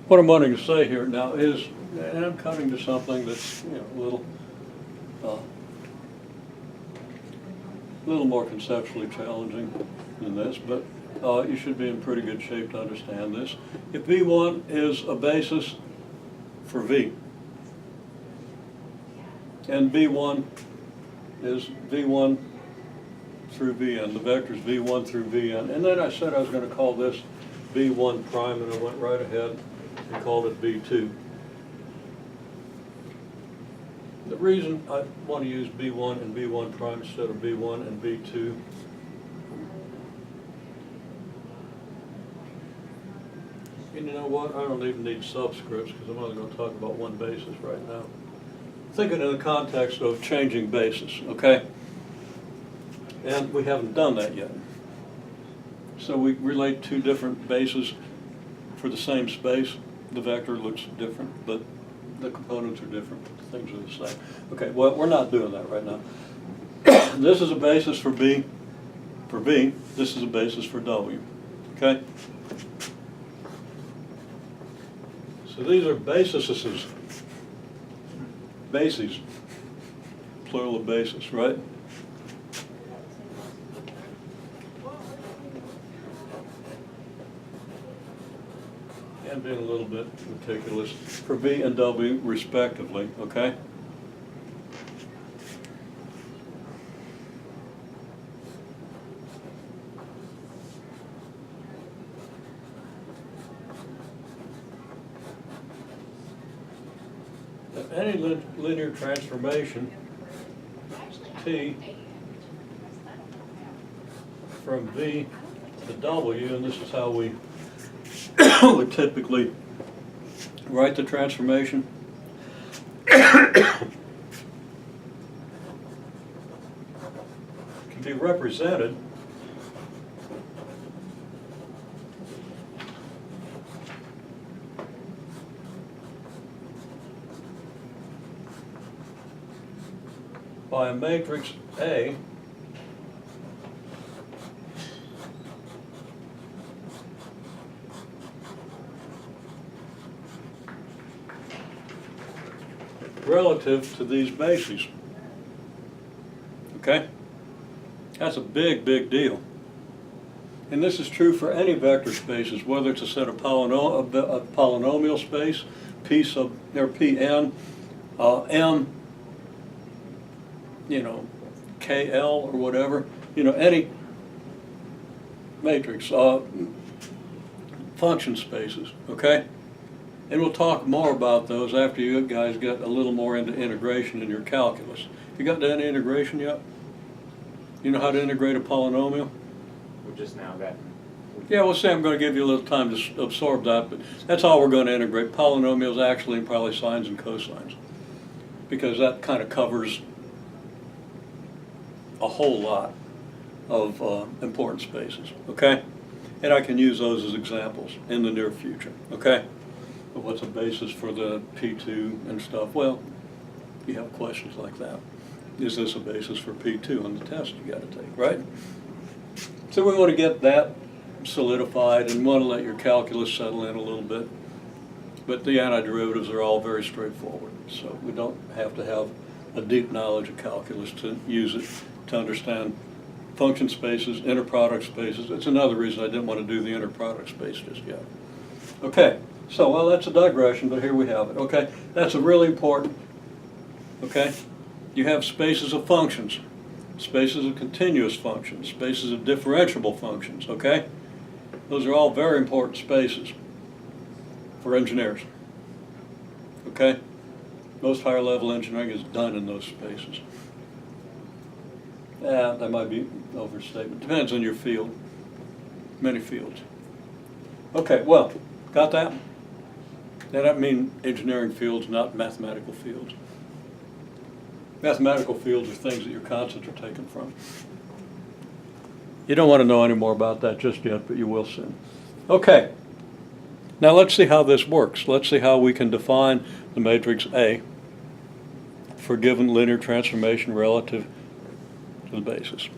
What I'm wanting to say here now is, and I'm coming to something that's, a little more conceptually challenging than this, but you should be in pretty good shape to understand this. If V1 is a basis for V, and V1 is V1 through Vn, the vectors V1 through Vn, and then I said I was going to call this V1 prime, and I went right ahead and called it V2. The reason I want to use V1 and V1 prime instead of V1 and V2 and you know what, I don't even need subscripts because I'm only going to talk about one basis right now. Thinking in the context of changing basis, okay? And we haven't done that yet. So we relate two different bases for the same space. The vector looks different, but the components are different. Things are the same. Okay, well, we're not doing that right now. This is a basis for B, for V. This is a basis for W, okay? So these are bases, plural of basis, right? And being a little bit meticulous, for V and W respectively, okay? Any linear transformation T from V to W, and this is how we would typically write the transformation. Can be represented by a matrix A relative to these bases. Okay? That's a big, big deal. And this is true for any vector spaces, whether it's a set of polynomial space, P sub, or Pn, M, KL or whatever, any matrix, function spaces, okay? And we'll talk more about those after you guys get a little more into integration in your calculus. You got to any integration yet? You know how to integrate a polynomial? We've just now gotten. Yeah, well, say I'm going to give you a little time to absorb that, but that's all we're going to integrate. Polynomials actually, and probably sines and cosines, because that kind of covers a whole lot of important spaces, okay? And I can use those as examples in the near future, okay? But what's a basis for the P2 and stuff? Well, you have questions like that. Is this a basis for P2 on the test you got to take, right? So we want to get that solidified and want to let your calculus settle in a little bit. But the antiderivatives are all very straightforward, so we don't have to have a deep knowledge of calculus to use it to understand function spaces, inner product spaces. It's another reason I didn't want to do the inner product space just yet. Okay, so, well, that's a digression, but here we have it. Okay, that's a really important, okay? You have spaces of functions, spaces of continuous functions, spaces of differentiable functions, okay? Those are all very important spaces for engineers, okay? Most higher level engineering is done in those spaces. Yeah, that might be an overstatement. Depends on your field, many fields. Okay, well, got that? Now that means engineering fields, not mathematical fields. Mathematical fields are things that your constants are taken from. You don't want to know any more about that just yet, but you will soon. Okay, now let's see how this works. Let's see how we can define the matrix A for given linear transformation relative to the basis.